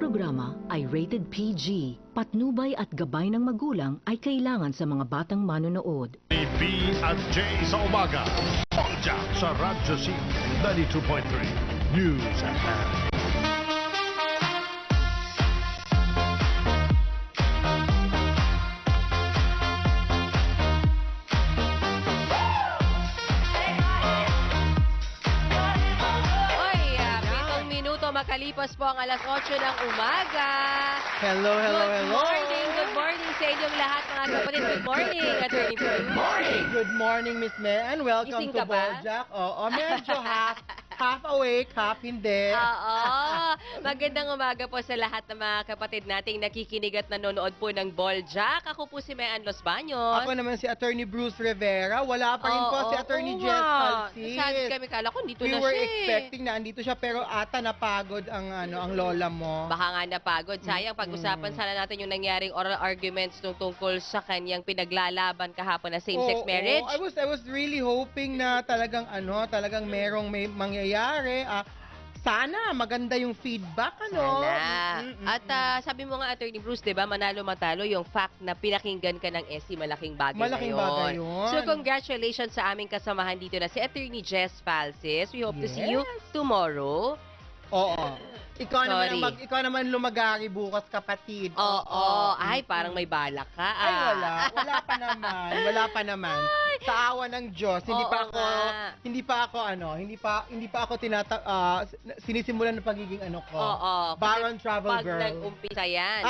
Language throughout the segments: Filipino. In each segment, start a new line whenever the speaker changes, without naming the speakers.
programa ay rated PG. Patnubay at gabay ng magulang ay kailangan sa mga batang manonood.
B at J sa umaga. Jack sa Radyo C 92.3 News FM.
Makalipas po ang alas 8 ng umaga.
Hello.
Good morning sa inyong lahat mga kapatid. Good morning, Attorney Bruce.
Good morning, Miss May, and welcome
Gising
to
ka ba?
Bojack. Medyo half awake, half hindi.
Oo. Magandang umaga po sa lahat ng mga kapatid nating nakikinig at nanonood po ng Bojack. Ako po si Mayan Los Baños.
Ako naman si Attorney Bruce Rivera. Wala pa rin po si Attorney Jess Falsis.
Saan kami kala ko, dito na siya.
We were expecting na andito siya, pero ata napagod ang lola mo.
Baka nga napagod. Sayang, pag-usapan sana natin yung nangyaring oral arguments tungkol sa kanyang pinaglalaban kahapon na same-sex marriage.
I was really hoping na talagang merong may mangyayari. Sana maganda yung feedback,
Sana. At sabi mo nga, Attorney Bruce, di ba, manalo-matalo yung fact na pinakinggan ka ng SC, malaking bagay
bagay yun.
So, congratulations sa aming kasamahan dito na si Attorney Jess Falsis. We hope to see you tomorrow.
Oo. Ikaw naman lumagari bukas, kapatid.
Oo. Ay, parang may balak ka.
Ay, wala. Wala pa naman. Sa awa ng Diyos, hindi pa ako sinisimulan ng pagiging ko. Baron Travel Girl.
Pag nag-umpisa yan.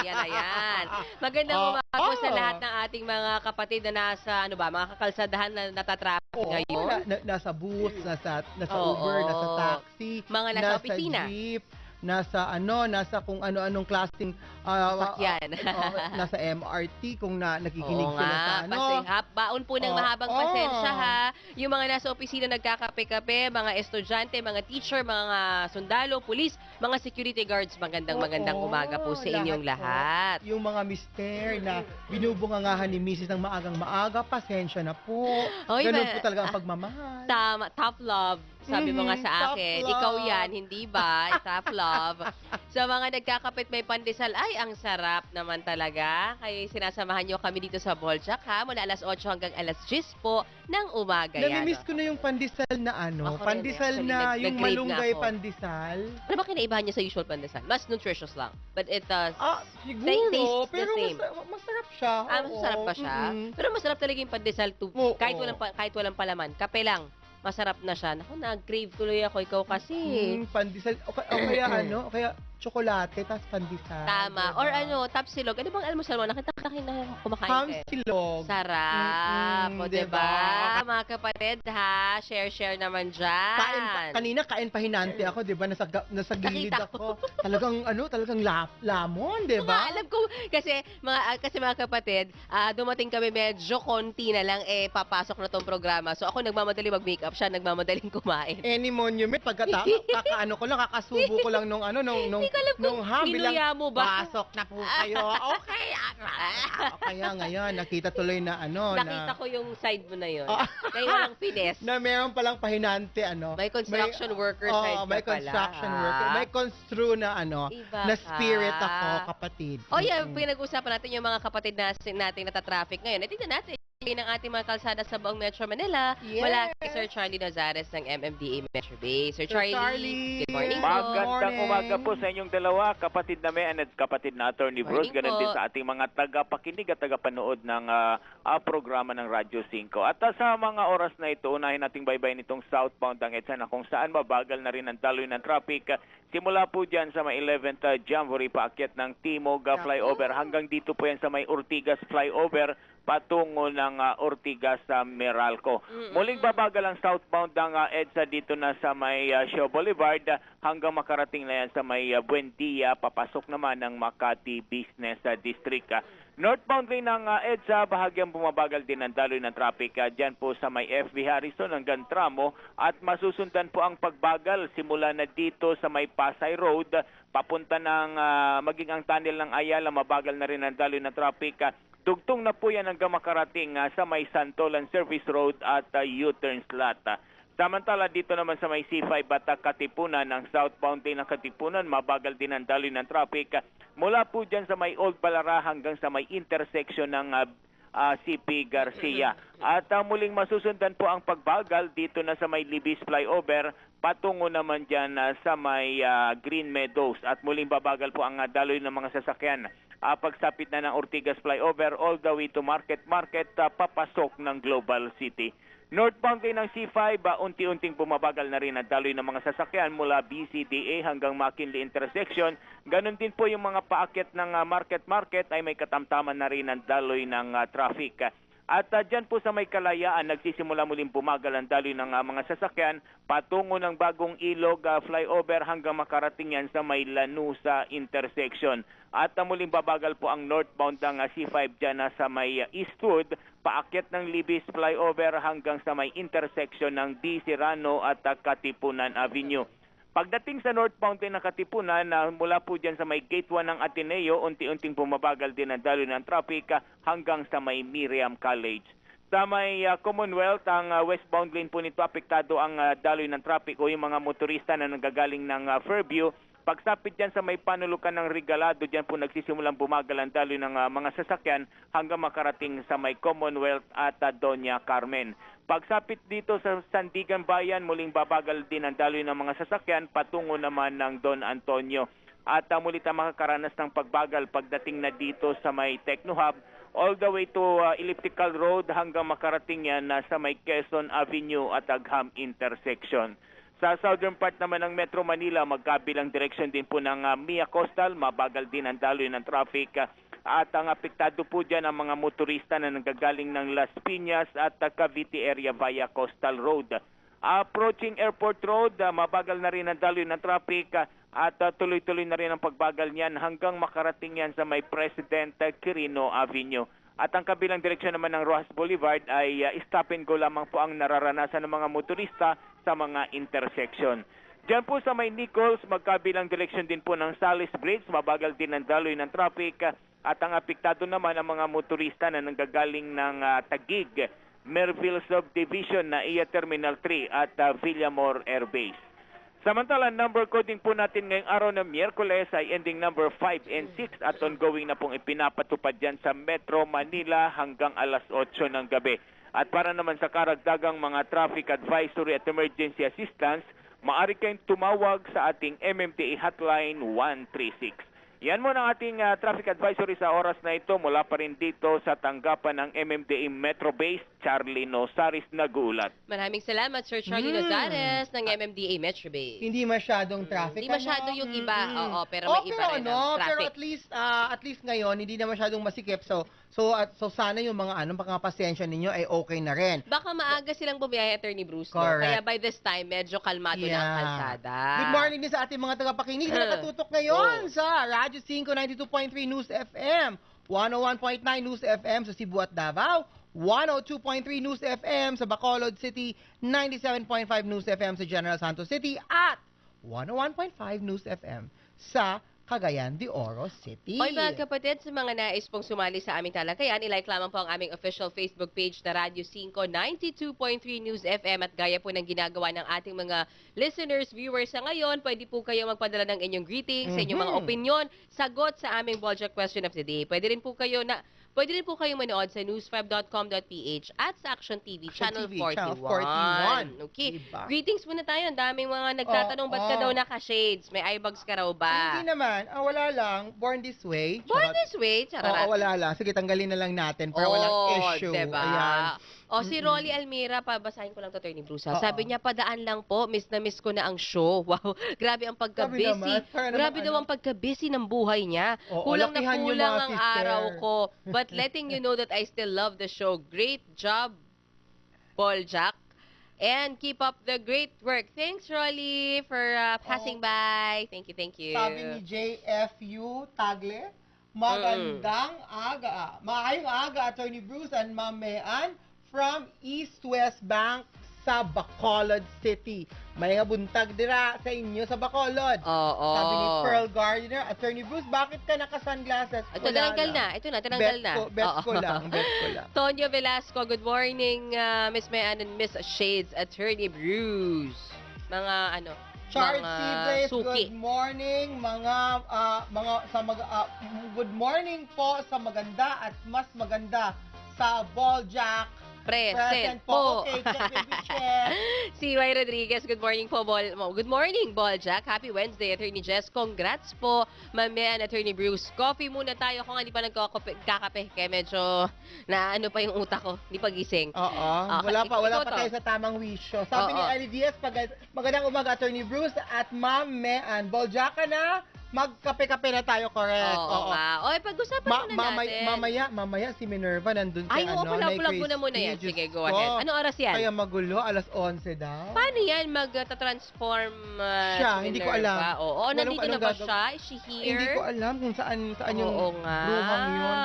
Magandang umaga po sa lahat ng ating mga kapatid na nasa, mga kakalsadahan na natatraffic ngayon.
Nasa bus, nasa Uber, nasa taxi,
mga nasa opisina,
jeep, nasa kung ano-anong klaseng
sakyan.
Nasa MRT kung nakikinig sila sa
baon po ng mahabang pasensya ha. Yung mga nasa opisina nagkakape-kape, mga estudyante, mga teacher, mga sundalo, pulis, mga security guards, magandang umaga po sa inyong lahat.
Yung mga mister na binubungangahan ni Mrs. ng maagang-maaga, pasensya na po. Ganun po talaga ang pagmamahal.
Tama, tough love. Sabi mo nga sa akin, ikaw yan, hindi ba? Tough love. Sa mga nagkakapit may pandesal, ay, ang sarap naman talaga. Kaya sinasamahan nyo kami dito sa Bojack, ha? Mula alas 8 hanggang alas 10 po ng umaga yan.
Namimiss ko na yung pandesal na pandesal na yung malunggay pandesal.
Ano ba kinaibahan niya sa usual pandesal? Mas nutritious lang. But it does.
Siguro. Pero masarap siya.
Masarap pa siya? Pero masarap talaga yung pandesal kahit walang palaman. Kape lang. Masarap na siya. Naku, nag-crave tuloy ako. Ikaw kasi.
Pandesal. O kaya tsokolate, tapos pandesal.
Tama. Or tapsilog. Ano bang almusal mo? Nakita na kumakain.
Hamsilog.
Sarap. O, diba? Mga kapatid, ha? Share naman dyan.
Kanina, kain pa hinante ako, diba? Nasa gilid ako. Talagang lamon, diba?
Alam ko, kasi mga kapatid, dumating kami medyo konti na lang, papasok na tong programa. So, ako nagmamadali mag-makeup, siya nagmamadaling kumain.
Any monument, kakasubo ko lang nung
ginuya mo ba?
Pasok na po kayo. Okay. Kaya ngayon, nakita tuloy na
Nakita ko yung side mo na yun. Kaya walang finesse.
Na meron palang pahinante,
May construction worker side
may
ka pala.
Construction worker. May construe na na spirit ako, kapatid.
Pinag-usapan natin yung mga kapatid natin natatraffic ngayon. Tingnan natin ng ating mga kalsada sa buong Metro Manila. Wala kay Sir Charlie Nazares ng MMDA Metro Bay. Sir Charlie, good morning po.
Magandang umaga po sa inyong dalawa, kapatid na May at kapatid na Attorney Bruce. Ganun din sa ating mga tagapakinig at tagapanood ng programa ng Radyo 5. At sa mga oras na ito, unahin nating baybay nitong southbound ang EDSA na kung saan mabagal na rin ang daloy ng traffic. Simula po dyan sa may 11th Jamboree paakyat ng Timog flyover hanggang dito po yan sa may Ortigas flyover patungo ng Ortigas sa Meralco. Muling babagal ang southbound ng EDSA dito na sa may Shaw Boulevard hanggang makarating na yan sa may Buendia, papasok naman ng Makati Business District. Northbound lane ng EDSA, bahagyang bumabagal din ang daloy ng traffic dyan po sa may FB Harrison hanggang Tramo at masusundan po ang pagbagal simula na dito sa may Pasay Road papunta ng maging ang tunnel ng Ayala, mabagal na rin ang daloy ng traffic. Dugtong na po yan hanggang makarating sa may Santolan Service Road at U-turn slot. Samantala dito naman sa may C5 at Katipunan, ng southbound lane ng Katipunan, mabagal din ang daloy ng traffic mula po dyan sa may Old Balara hanggang sa may intersection ng CP Garcia. At muling masusundan po ang pagbagal dito na sa may Libis Flyover, patungo naman dyan sa may Green Meadows. At muling babagal po ang daloy ng mga sasakyan. Pagsapit na ng Ortigas Flyover all the way to Market, papasok ng Global City. Northbound lane ng C5, unti-unting bumabagal na rin ang daloy ng mga sasakyan mula BCDA hanggang McKinley Intersection. Ganon din po yung mga paakyat ng Market ay may katamtaman na rin ang daloy ng traffic. At dyan po sa may Kalayaan, nagsisimula muling bumagal ang daloy ng mga sasakyan patungo ng Bagong Ilog Flyover hanggang makarating yan sa may Lanusa Intersection. At muling babagal po ang northbound ng C5 dyan sa may Eastwood, paakyat ng Libis Flyover hanggang sa may intersection ng D. Serrano at Katipunan Avenue. Pagdating sa northbound din ng Katipunan, mula po dyan sa may Gate 1 ng Ateneo, unti-unting bumabagal din ang daloy ng traffic hanggang sa may Miriam College. Sa may Commonwealth, ang westbound lane po nito, apektado ang daloy ng traffic o yung mga motorista na nanggagaling ng Fairview. Pagsapit dyan sa may panulukan ng Regalado, dyan po nagsisimulang bumagal ang daloy ng mga sasakyan hanggang makarating sa may Commonwealth at Doña Carmen. Pagsapit dito sa Sandigan Bayan, muling babagal din ang daloy ng mga sasakyan patungo naman ng Don Antonio. At muli tayong makakaranas ng pagbagal pagdating na dito sa may Techno Hub all the way to Elliptical Road hanggang makarating yan sa may Quezon Avenue at Agham Intersection. Sa southern part naman ng Metro Manila, magkabilang direksyon din po ng Mia Coastal, mabagal din ang daloy ng traffic. At ang apektado po dyan ang mga motorista na nanggagaling ng Las Piñas at Cavite area via Coastal Road. Approaching Airport Road, mabagal na rin ang daloy ng traffic at tuloy-tuloy na rin ang pagbagal niyan hanggang makarating yan sa may President Quirino Avenue. At ang kabilang direksyon naman ng Rojas Boulevard ay stop and go lamang po ang nararanasan ng mga motorista sa mga intersection. Diyan po sa may Nichols, magkabilang direksyon din po ng Salis Bridge, mabagal din ang daloy ng traffic at ang apektado naman ang mga motorista na nanggagaling ng Taguig, Merville Subdivision na IA Terminal 3 at Villamor Air Base. Samantala, number coding po natin ngayong araw ng Miyerkules ay ending number 5 and 6 at ongoing na pong ipinapatupad dyan sa Metro Manila hanggang alas 8 ng gabi. At para naman sa karagdagang mga traffic advisory at emergency assistance, maaari kayong tumawag sa ating MMDA hotline 136. Yan muna ang ating traffic advisory sa oras na ito mula pa rin dito sa tanggapan ng MMDA Metro Base. Charlie Nosaris nag-uulat.
Maraming salamat, Sir Charlie Nosares ng MMDA Metro Base.
Hindi masyadong traffic.
Hindi masyado yung iba, oo, pero may iba rin ang traffic.
Pero at least ngayon, hindi na masyadong masikip. So sana yung mga pasensya ninyo ay okay na rin.
Baka maaga silang bumiyahe, Attorney Bruce. No?
Correct.
Kaya by this time, medyo kalmado na ang kalsada.
Good morning din sa ating mga tagapakinig na nakatutok ngayon sa Radyo 5 92.3 News FM, 101.9 News FM sa Cebu at Davao, 102.3 News FM sa Bacolod City, 97.5 News FM sa General Santos City, at 101.5 News FM sa Cagayan de Oro City.
Hoy mga kapatid, sa mga nais pong sumali sa aming talakayan, i-like lamang po ang aming official Facebook page na Radyo 5 92.3 News FM at gaya po ng ginagawa ng ating mga listeners, viewers sa ngayon, pwede po kayo magpadala ng inyong greetings, sa inyong mga opinion, sagot sa aming Boljak Question of the Day. Pwede rin po kayo manood sa news5.com.ph at sa Action TV, Channel 41. Okay.
Diba?
Greetings muna tayo. Ang daming mga nagtatanong, ba't ka daw naka-shades? May eyebags ka raw ba?
Hindi naman. Wala lang. Born this way.
Born this way? Chararat.
Wala lang. Sige, tanggalin na lang natin para walang issue.
Diba?
Ayan.
Si Rolly Almira, pabasahin ko lang to, Attorney Bruce. Sabi niya, padaan lang po, miss na miss ko na ang show. Wow, grabe ang pagka-busy. Grabe daw ang pagka-busy ng buhay niya. Kulang na kulang ang araw ko. But letting you know that I still love the show. Great job, Boljak. And keep up the great work. Thanks, Rolly, for passing by. Thank you.
Sabi ni JFU Tagle, magandang aga. Maayong aga, Attorney Bruce and Ma'am Mean from East West Bank sa Bacolod City. May nga buntag dira sa inyo sa Bacolod.
Oo.
Sabi ni Pearl Gardner, Attorney Bruce, bakit ka naka-sunglasses?
Ito, tinanggal na. Ito na, tinanggal na.
Bet
Oo.
ko lang.
Tonyo Velasco, good morning, Miss Mayan and Miss Shades, Attorney Bruce. Mga
Charles
mga
Sibres,
suki.
good morning good morning po sa maganda at mas maganda sa Boljak.
Present po.
Okay, check, baby, check.
Si Y. Rodriguez, good morning po, Good morning, Boljak. Happy Wednesday, Attorney Jess. Congrats po, Ma'am Attorney Bruce. Coffee muna tayo kung hindi pa nagkakape. Kaya medyo na pa yung utak ko. Hindi pa gising.
Oo.
Okay,
Wala
ikaw
pa
to.
tayo sa tamang wisyo. Sabi ni
Oo.
Ali Diaz, magandang umaga, Attorney Bruce at Ma'am Mean. Boljak ka na? Magkape-kape na tayo, correct?
Oo nga. O, pag-usapan muna natin.
Mamaya si Minerva nandun
Ay,
sa
oo pala,
may
plug mo na muna yan. Sige, go ahead. Anong oras yan?
Kaya magulo, alas 11 daw.
Paano yan mag-transform
Siya,
si
hindi ko
Minerva?
alam.
Oo,
Walang
nandito na
anong
ba
gagawin.
siya? Is she here?
Hindi ko alam kung saan yung
Oo nga.
bruhang yun.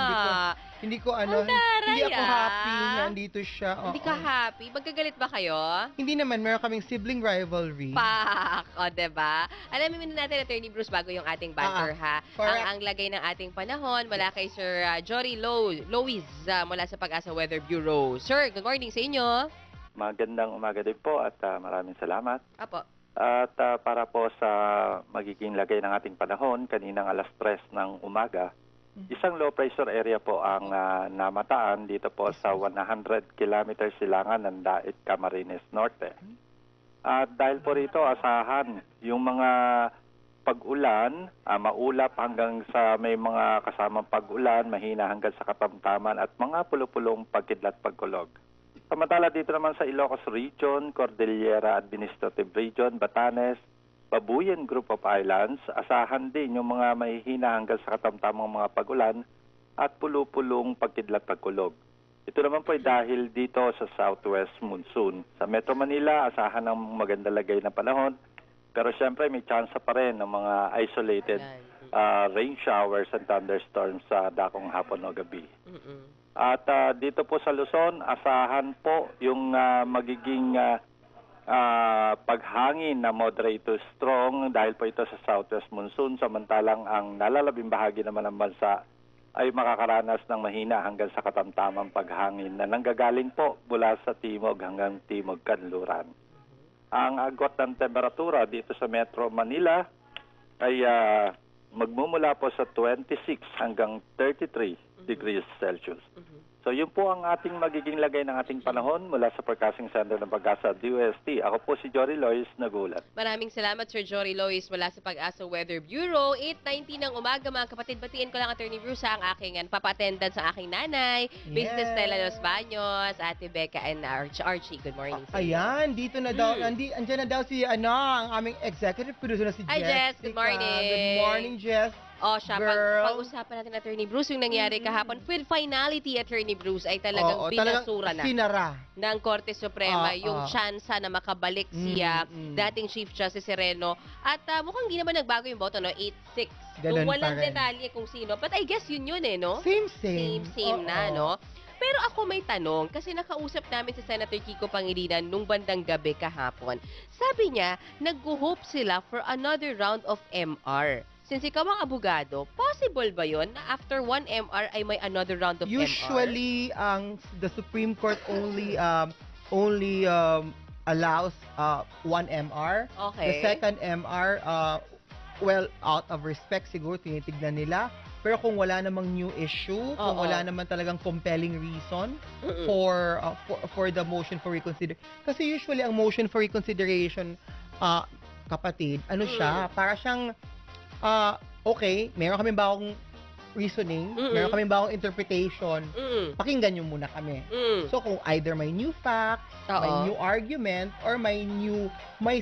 Hindi ko
Ang taray,
hindi ako
ah.
happy na andito siya.
Hindi ka happy? Magkagalit ba kayo?
Hindi naman, meron kaming sibling rivalry.
Pak! O, diba? Alamin muna natin, Attorney Bruce, bago yung ating banter, ha?
correct.
Ang lagay ng ating panahon mula kay Sir Jory Lois mula sa Pag-asa Weather Bureau. Sir, good morning sa inyo.
Magandang umaga din po at maraming salamat.
Apo.
At para po sa magiging lagay ng ating panahon, kaninang alas 3 ng umaga, isang low pressure area po ang namataan dito po sa 100 kilometers silangan ng Dait, Camarines Norte. At dahil po rito, asahan yung mga pag-ulan, maulap hanggang sa may mga kasamang pag-ulan, mahina hanggang sa katamtaman at mga pulupulong pagkidlat pagkulog. Samantala dito naman sa Ilocos Region, Cordillera Administrative Region, Batanes, Babuyan Group of Islands, asahan din yung mga mahihina hanggang sa katamtamang mga pag-ulan at pulupulong pagkidlat pagkulog. Ito naman po ay dahil dito sa southwest monsoon. Sa Metro Manila, asahan ng maganda lagay ng panahon, pero siyempre may chance pa rin ng mga isolated rain showers and thunderstorms sa dakong hapon o gabi. At dito po sa Luzon, asahan po yung magiging paghangin na moderate to strong dahil po ito sa southwest monsoon, samantalang ang nalalabing bahagi naman ng bansa ay makakaranas ng mahina hanggang sa katamtamang paghangin na nanggagaling po mula sa timog hanggang timog kanluran. Ang agwat ng temperatura dito sa Metro Manila ay magmumula po sa 26 hanggang 33 degrees Celsius. So yun po ang ating magiging lagay ng ating panahon mula sa Forecasting Center ng Pag-asa DOST. Ako po si Jory Lois, nagulat.
Maraming salamat, Sir Jory Lois, mula sa Pag-asa Weather Bureau. 8:19 ng umaga, mga kapatid. Batiin ko lang, Attorney Bruce, ang aking papa-attendant sa aking nanay, Business Stella Los Baños, Ate Becca and Archie. Good morning sa inyo.
Ayan, dito na daw, andyan na daw si, ang aming executive producer na si Jess.
Hi, Jess. Good morning.
Good morning, Jess.
O siya,
Girl.
pag-usapan natin, Attorney Bruce, yung nangyari kahapon. With finality, Attorney Bruce, ay talagang binasura na
sinara
ng Korte Suprema yung
Oo.
tsansa na makabalik si dating Chief Justice Sereno. At mukhang hindi naman nagbago yung boto, no? 8-6.
Ganun
Walang
pa rin.
detalye kung sino. But I guess yun eh, no?
Same.
Same na, no? Pero ako may tanong, kasi nakausap namin si Senator Kiko Pangilinan nung bandang gabi kahapon. Sabi niya, nag-hope sila for another round of MR. Since ikaw ang abogado, possible ba yon na after one MR ay may another round of MR?
Usually, the Supreme Court only allows one MR.
Okay.
The second MR, well, out of respect siguro, tinitignan nila. Pero kung wala namang new issue, kung
Oo.
wala naman talagang compelling reason for the motion for reconsideration. Kasi usually ang motion for reconsideration, kapatid, siya, para siyang okay, meron kami bagong reasoning, meron kami bagong interpretation, pakinggan nyo muna kami. So kung either may new facts, may
Oo.
new argument, or may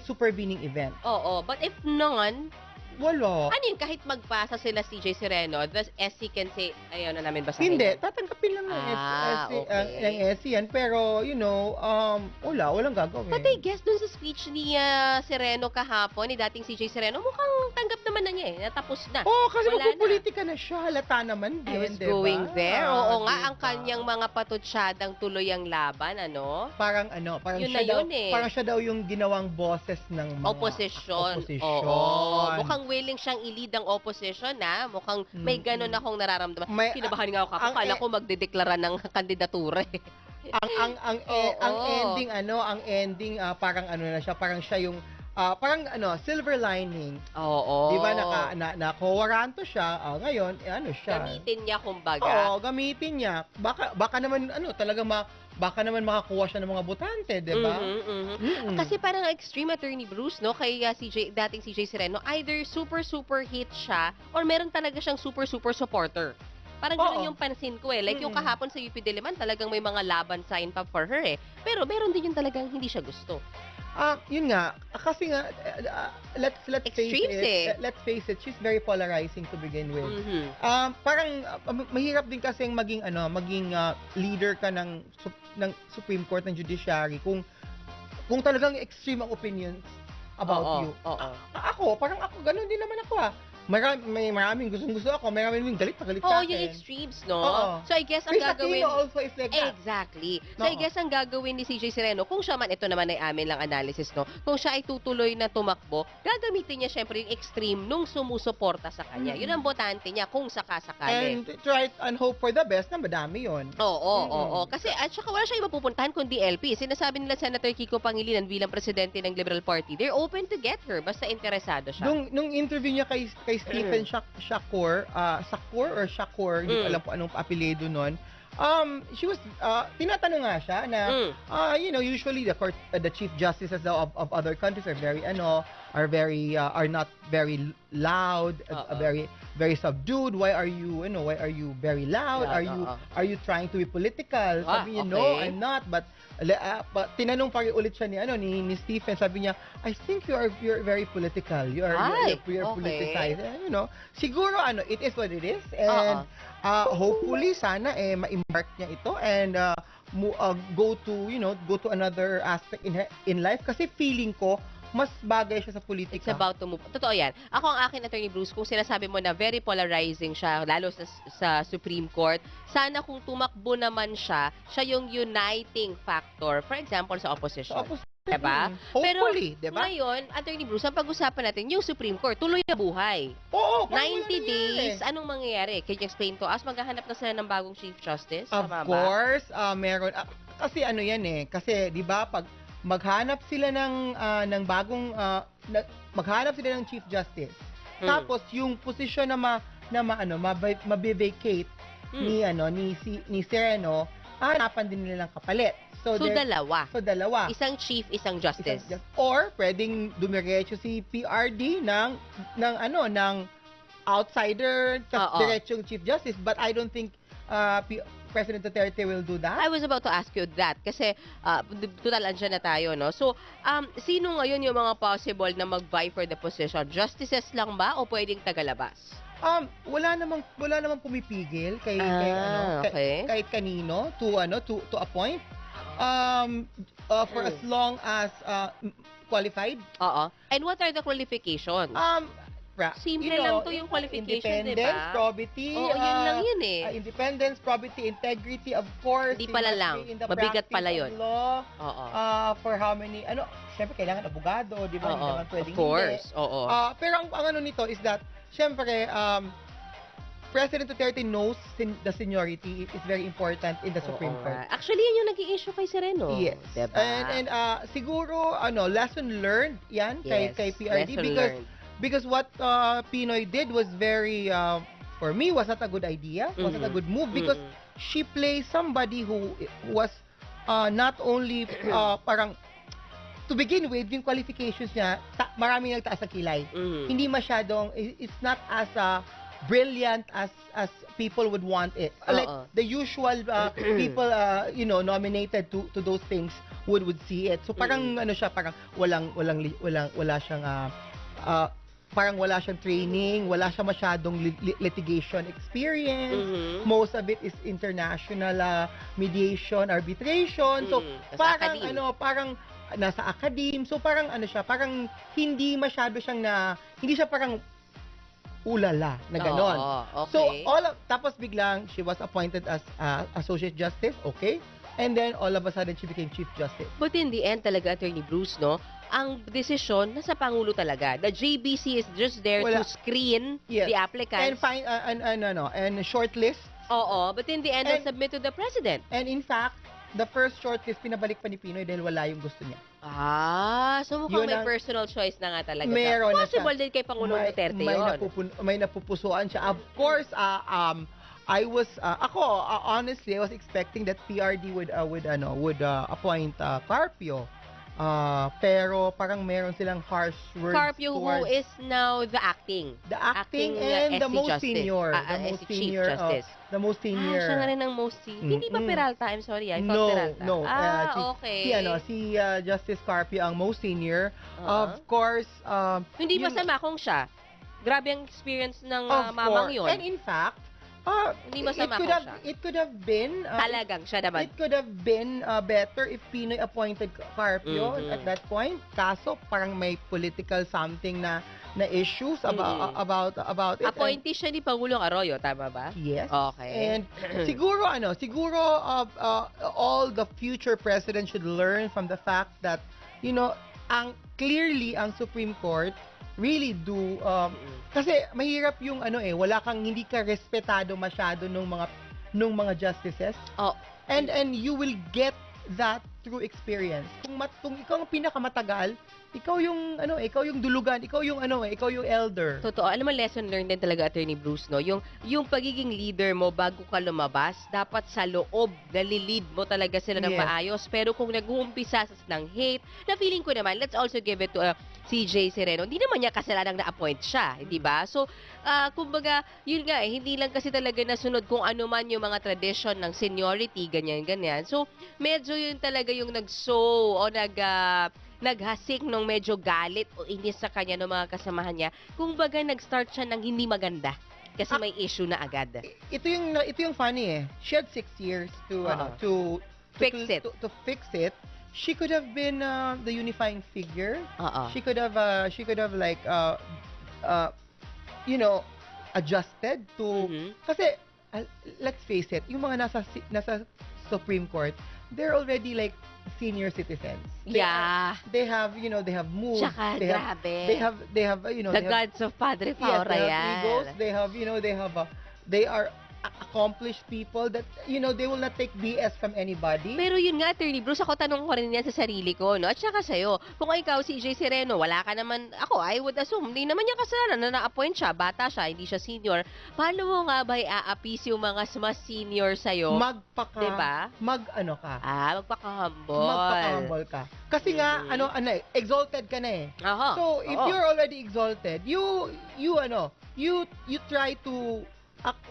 supervening event.
Oo, but if none,
Wala.
Ano yun, kahit magpasa sila CJ Sereno, the SC can say, ayaw na namin basahin.
Hindi,
yan.
tatanggapin lang ng
Okay.
SC yan. Pero, walang gagawin.
But I guess dun sa speech ni Sereno kahapon, ni dating CJ Sereno, mukhang tanggap naman na niya eh. Natapos na.
Kasi
Wala na.
magpupolitika na siya. Halata naman din,
I was
diba?
going there. Oo nga, ang
Diba?
kanyang mga patutsyadang tuloy ang laban, ano?
Parang
Yun
siya
na
daw,
yun eh.
parang siya daw yung ginawang boses ng mga
Opposition.
opposition.
Oo. Mukhang willing siyang i-lead ang opposition, ha? Mukhang may ganun akong nararamdaman. Kinabahan nga ako. Akala ko magdedeklara ng kandidatura eh.
ang ending parang na siya, parang siya yung silver lining.
Oo.
'Di ba nakawaranto siya, ngayon siya.
Gamitin niya kumbaga.
Oo, gamitin niya. Baka naman baka naman makakuha siya ng mga botante, 'di ba?
Kasi parang extreme Attorney Bruce, no, kay dating CJ Sereno, either super hit siya or meron talaga siyang super supporter. Parang gano'n yung pansin ko eh. Like yung kahapon sa UP Diliman, talagang may mga laban sign pa for her eh. Pero meron din yung talagang hindi siya gusto.
Yun nga, kasi nga, let's
Extremes
let's face it, she's very polarizing to begin with. Parang mahirap din kasi maging leader ka ng Supreme Court, ng Judiciary kung talagang extreme ang opinions about you. Ako ganun din naman ako may maraming gustong-gusto ako, may maraming galit na galit sa akin.
Yung extremes, no? So I guess ang
Chris
gagawin...
Aquino also is like that.
Exactly. So I guess ang gagawin ni CJ Sereno, kung siya man, ito naman ay amin lang analysis, no? Kung siya ay tutuloy na tumakbo, gagamitin niya syempre yung extreme nung sumusuporta sa kanya. Yun ang botante niya kung sakasakali.
And try and hope for the best na madami yun.
Oo. Kasi at saka wala siya mapupuntahan kundi LP. Sinasabi nila Senator Kiko Pangilinan bilang presidente ng Liberal Party, they're open to get her basta interesado siya.
Nung interview niya kay Stephen Shakur, hindi ko alam po anong apelyido nun. She was tinatanong nga siya na usually the chief justices of other countries are very are not very loud, very subdued. Why are you very loud? Are you trying to be political? Sabi niya, no, I'm not, but tinanong pa ulit siya ni Stephen, sabi niya, I think you're very political. You're politicized. Siguro it is what it is, and hopefully sana ma-embark niya ito and go to another aspect in life, kasi feeling ko mas bagay siya sa politika.
It's about to move. Totoo yan. Ako ang akin, Attorney Bruce, kung sinasabi mo na very polarizing siya, lalo sa Supreme Court, sana kung tumakbo naman siya yung uniting factor. For example, sa opposition. Diba?
Hopefully,
pero,
diba?
Ngayon, Attorney Bruce, ang pag-usapan natin, yung Supreme Court, tuloy na buhay.
Oo,
90 days, anong mangyayari? Can you explain to us? Maghahanap na sila ng bagong Chief Justice?
Of
Tama ba?
course, meron. Kasi kasi, di ba, pag maghanap sila ng Chief Justice. Tapos yung posisyon na mabivacate ni Sereno, hanapan din nila ng kapalit. So dalawa. Isang chief, isang justice. Or pwedeng dumiretso si PRD ng outsider diretsong Chief Justice, but I don't think President Duterte will do that.
I was about to ask you that kasi total andyan na tayo, no? So, sino ngayon yung mga possible na mag-vie for the position? Justices lang ba o pwedeng tagalabas?
Wala namang pumipigil kahit kanino to appoint for as long as qualified.
And what are the qualifications? Simple lang to yung qualification, di ba?
Independence, probity.
Oo, yun lang yun eh.
Independence, probity, integrity, of course.
Hindi pala lang. Mabigat pala yun.
Law, for how many, syempre kailangan abogado, di ba? Hindi naman pwedeng
of course.
Pero ang nito is that, syempre, President Duterte knows the seniority is very important in the Supreme Court.
Actually, yun yung naging issue kay Sereno.
Yes.
Diba?
And siguro, lesson learned yan kay PRD because what Pinoy did was very, for me, was not a good idea, was not a good move, because she plays somebody who was not only parang, to begin with, yung qualifications niya, maraming nagtaas ng kilay. Hindi masyadong, it's not as brilliant as people would want it. Like the usual people nominated to those things would see it. So parang siya, parang wala siyang parang wala siyang training, wala siya masyadong litigation experience. Most of it is international mediation, arbitration. So parang parang nasa academe. So parang siya, parang hindi masyado siyang hindi siya parang ulala na ganon.
Okay.
So tapos biglang she was appointed as Associate Justice, okay? And then all of a sudden she became Chief Justice.
But in the end talaga, Attorney Bruce, no, ang desisyon nasa Pangulo talaga. The JBC is just there to screen the applicants.
And shortlist.
Oo, but in the end, submit to the President.
And in fact, the first shortlist, pinabalik pa ni Pinoy dahil wala yung gusto niya.
So mukhang may personal choice na nga talaga.
Meron na siya.
Possible din kay Pangulong Duterte yun.
May napupusuan siya. Of course, honestly, I was expecting that PRD would appoint Carpio. Pero parang meron silang harsh words
Carpio, who is now the acting.
The acting and the most senior. The most senior.
Siya na rin ang most senior. Hindi ba Peralta? I'm sorry, I thought Peralta.
No.
Okay.
Si Justice Carpio ang most senior. Of course,
hindi masama kung siya. Grabe ang experience ng mamang yun.
And in fact,
hindi masama kung siya.
It could have been
talagang siya naman.
It could have been better if Pinoy appointed Carpio at that point. Kaso parang may political something na issues about it.
Appointee siya ni Pangulong Arroyo, tama ba?
Yes.
Okay.
And siguro all the future presidents should learn from the fact that clearly ang Supreme Court really do kasi mahirap yung hindi ka respetado masyado nung mga justices. And you will get that through experience. Kung ikaw ang pinakamatagal, ikaw yung dulugan, ikaw yung elder.
Totoo. Alam mo, lesson learned din talaga, Attorney Bruce, no? Yung pagiging leader mo bago ka lumabas, dapat sa loob, nalilid mo talaga sila ng maayos. Pero kung nag-uumpisa ng hate, na feeling ko naman, let's also give it to CJ Sereno. Hindi naman niya kasalanang na-appoint siya, di ba? So, kumbaga, yun nga hindi lang kasi talaga nasunod kung ano man yung mga tradition ng seniority, ganyan-ganyan. So, medyo yun talaga yung nag-sow o naghasik nung medyo galit o inis sa kanya ng mga kasamahan niya. Kung baga nag-start siya ng hindi maganda kasi may issue na agad.
Ito yung funny eh. She had 6 years to fix it. She could have been the unifying figure. She could have adjusted to kasi let's face it, yung mga nasa Supreme Court, they're already like senior citizens. They have moves.
Tsaka,
they have
the gods of Padre Faura yan.
They are accomplished people that they will not take BS from anybody.
Pero yun nga, Attorney Bruce, ako tanong ko rin yan sa sarili ko, no? At saka sa'yo, kung ikaw si CJ Sereno, wala ka naman, I would assume, hindi naman niya kasalanan na na-appoint siya, bata siya, hindi siya senior. Paano mo nga ba i-a-appease yung mga mas senior sa'yo? Diba? Magpaka-humble.
Magpaka-humble ka. Kasi nga, exalted ka na eh. So, if you're already exalted, you try to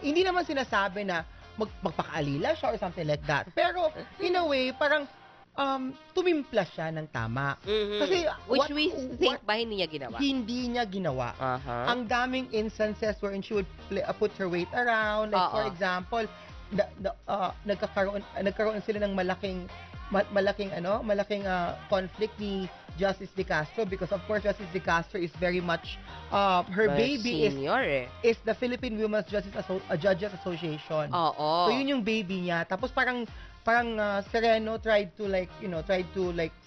hindi naman sinasabi na magpakaalila siya or something like that. Pero, in a way, parang tumimpla siya ng tama. Kasi,
which we think ba hindi niya ginawa?
Hindi niya ginawa. Ang daming instances wherein she would put her weight around. Like, for example, nagkaroon sila ng malaking conflict ni Justice De Castro because of course Justice De Castro is very much her baby is the Philippine Women's Judges Association. So yun yung baby niya. Tapos parang Sereno tried to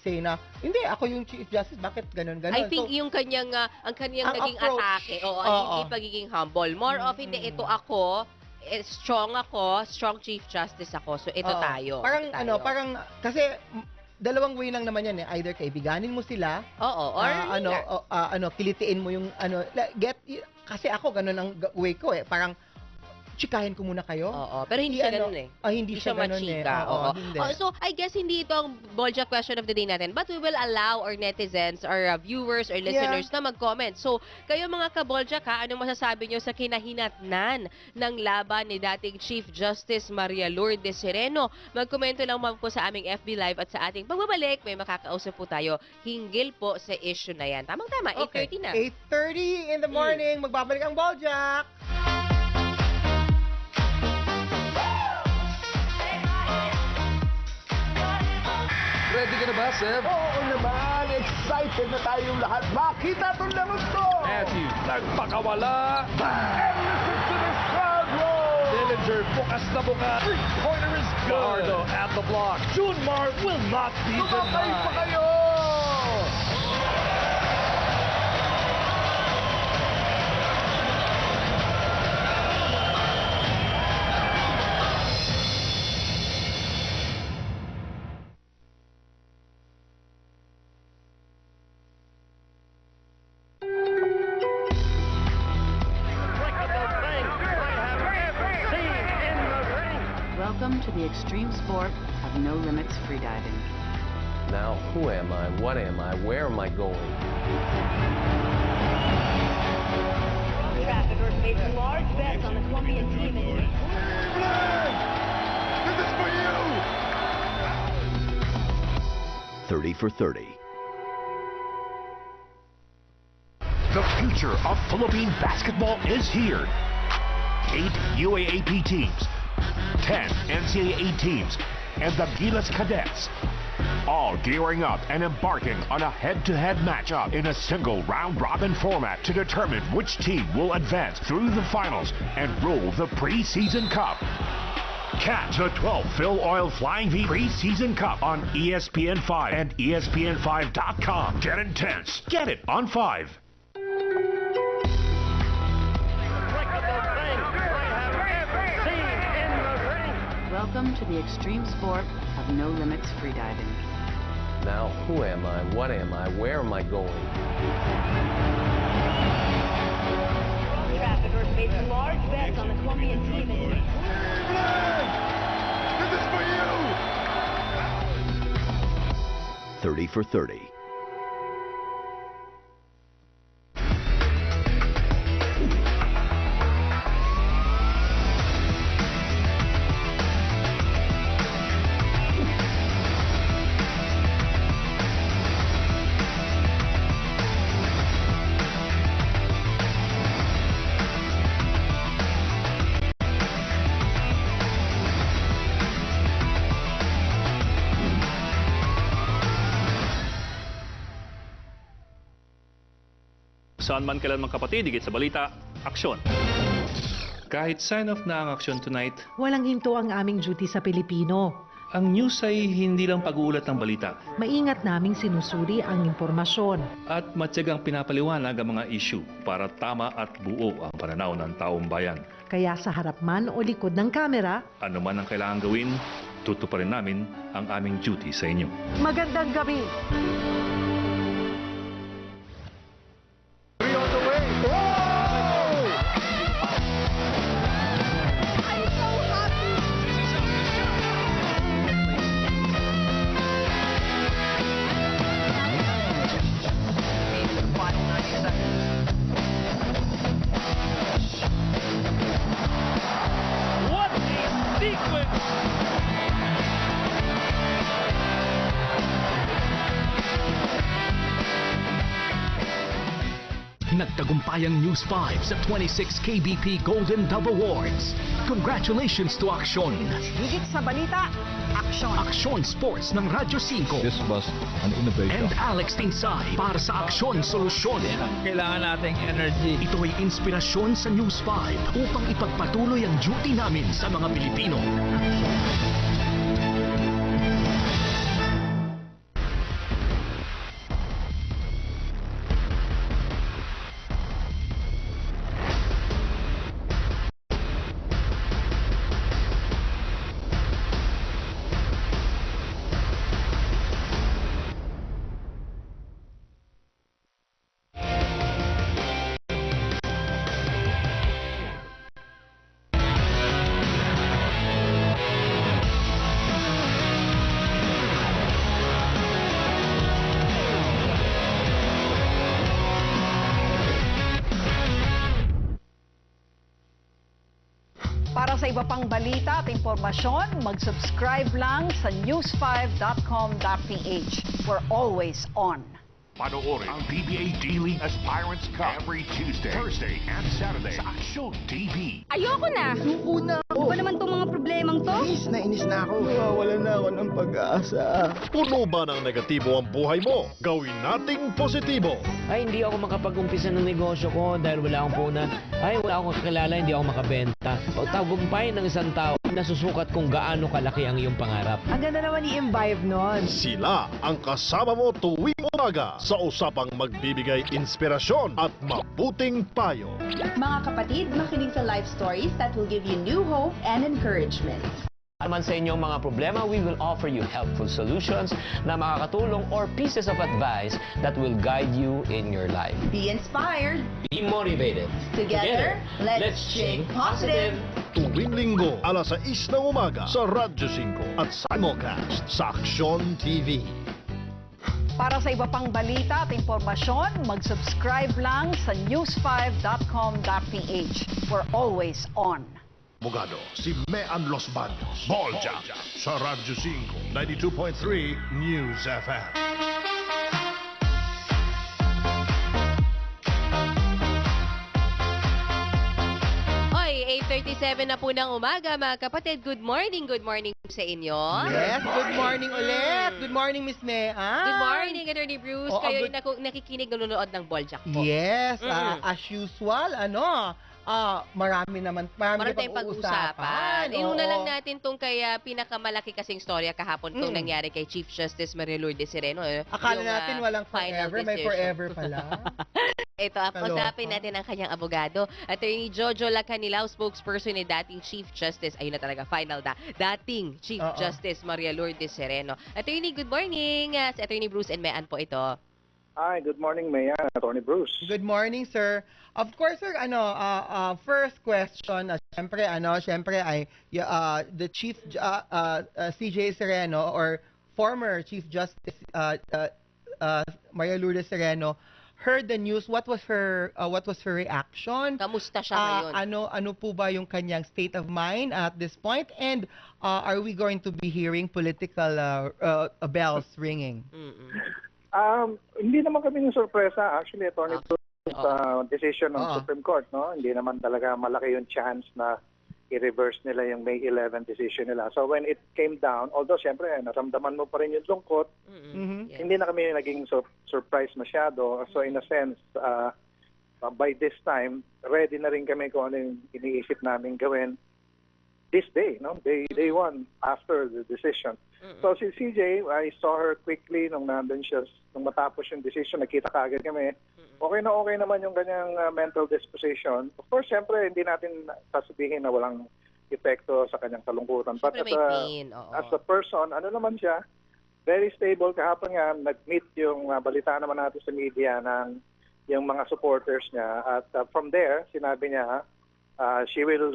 say na hindi ako yung Chief Justice, bakit ganun.
I think yung kanyang naging atake hindi pagiging humble, more of hindi ito ako strong Chief Justice ako. So ito tayo.
Parang kasi dalawang way lang naman yan eh. Either kaibiganin mo sila,
or
kilitiin mo yung kasi ako ganun ang way ko eh. Parang chikahin ko muna kayo.
Oo, pero hindi siya ganun eh.
Hindi siya ganun eh.
machika.
Oo,
Oo.
hindi.
So, I guess hindi ito ang Boljak question of the day natin, but we will allow our netizens, our viewers, or listeners na mag-comment. So, kayo mga ka-Boljak ha, ano masasabi nyo sa kinahinatnan ng laban ni dating Chief Justice Maria Lourdes Sereno? Magkomento lang po sa aming FB Live at sa ating pagbabalik, may makakausap po tayo hinggil po sa issue na yan. Tamang-tama, 8:30 na.
8:30 in the morning, magbabalik ang Boljak.
Ready ka na ba, Seb?
Oo naman, excited na tayong lahat. Makita itong lamang to!
Matthew, nagpakawala.
And listen to this crowd roll!
Dillinger, bukas na bukas.
Three-pointer is good!
Gardo at the block. Junmar will not be
Tumakay pa
denied.
kayo!
Welcome to the extreme sport of no limits freediving.
Now, who am I? What am I? Where am I going?
Traffickers made large bets on the Colombian team.
This is for you!
30 for 30.
The future of Philippine basketball is here. 8 UAAP teams, 10 NCAA teams, and the Gilas Cadets. All gearing up and embarking on a head-to-head matchup in a single round-robin format to determine which team will advance through the finals and rule the preseason cup. Catch the 12th Phil Oil Flying V Preseason Cup on ESPN5 and ESPN5.com. Get intense. Get it on 5.
Welcome to the extreme sport of no limits freediving.
Now, who am I? What am I? Where am I going?
Traffickers made large bets on the Colombian team.
This is for you!
30 for 30.
Saan man kailan mga kapatid, higit sa balita, aksyon. Kahit sign off na ang aksyon tonight,
walang hinto ang aming duty sa Pilipino.
ang news ay hindi lang pag-uulat ng balita.
Maingat naming sinusuri ang impormasyon.
At matyagang pinapaliwanag ang mga issue para tama at buo ang pananaw ng taong bayan.
Kaya sa harap man o likod ng kamera,
Ano man ang kailangan gawin, tutuparin namin ang aming duty sa inyo.
magandang gabi!
What a sequence!
Nagtagumpay ang News 5 sa 26 KBP Golden Dove Awards. Congratulations to Aksyon!
Higit sa balita, aksyon!
Aksyon Sports ng Radyo 5.
This was an innovation.
And Alex Tinsay para sa Aksyon Solusyon.
Kailangan nating energy.
Ito ay inspirasyon sa News 5 upang ipagpatuloy ang duty namin sa mga Pilipino.
Para sa iba pang balita at impormasyon, mag-subscribe lang sa news5.com.ph. We're always on.
Panoorin ang PBA D-League Aspirants Cup every Tuesday, Thursday, and Saturday sa Aksyon TV.
Ayoko na!
Suko na
Ano ba naman tong mga problemang to?
Inis na ako. Wala na ako ng pag-asa.
Puno ba ng negatibo ang buhay mo? Gawin nating positibo.
Ay, hindi ako makapag-umpisa ng negosyo ko dahil wala akong punan. Ay, wala akong kakilala, hindi ako makabenta. Pagtagumpay ng isang tao, nasusukat kung gaano kalaki ang iyong pangarap.
Ang ganda naman i-imbibe nun.
Sila ang kasama mo tuwing umaga sa usapang magbibigay inspirasyon at mabuting payo.
Mga kapatid, makinig sa life stories that will give you new hope and encouragement.
Naman sa inyong mga problema, we will offer you helpful solutions na makakatulong or pieces of advice that will guide you in your life.
Be inspired.
Be motivated.
Together, let's think positive.
Tuwing linggo, alas 6 ng umaga sa Radyo 5 at simulcast sa Aksyon TV.
Para sa iba pang balita at impormasyon, mag-subscribe lang sa news5.com.ph. We're always on.
Abogado, si Mean Los Baños. Bolja sa Radyo 5, 92.3 News FM.
Oy, 8:37 na po ng umaga, mga kapatid. Good morning sa inyo.
Yes, good morning ulit. Good morning, Miss Mean.
Good morning, Attorney Bruce. Kayo nakikinig, nanonood ng Boljak po.
Yes, as usual, marami
tayong pag-uusapan. Una lang natin tong kaya pinakamalaki kasing storya kahapon tong nangyari kay Chief Justice Maria Lourdes Sereno.
Akala natin walang forever, may forever pala.
Ito, usapin natin ang kanyang abogado. Attorney Jojo Lacanilao, spokesperson ni dating Chief Justice, ayun na talaga, final dating Chief Justice Maria Lourdes Sereno. Attorney, good morning. Si Attorney Bruce and Mean po ito.
Hi, good morning, Mean. Attorney Bruce.
Good morning, sir. Of course, sir, first question, syempre ay the Chief CJ Sereno or former Chief Justice Maria Lourdes Sereno heard the news. What was her reaction?
Kamusta siya ngayon?
Ano po ba yung kanyang state of mind at this point? And are we going to be hearing political bells ringing?
Hindi naman kami ng sorpresa. Actually, Attorney Bruce, decision ng Supreme Court, no? Hindi naman talaga malaki yung chance na i-reverse nila yung May 11 decision nila. So when it came down, although siyempre naramdaman mo pa rin yung lungkot, hindi na kami naging surprise masyado. So in a sense, by this time, ready na rin kami kung ano yung iniisip namin gawin this day, no? Day one after the decision. So si CJ, I saw her quickly nung nandun siya, nung matapos yung decision, nakita kaagad kami. Okay naman yung kanyang mental disposition. Of course, siyempre, hindi natin sasabihin na walang epekto sa kanyang kalungkutan. But as a person, ano naman siya, very stable. Kahapon nga, nag-meet yung balita naman natin sa media ng yung mga supporters niya. At from there, sinabi niya, she will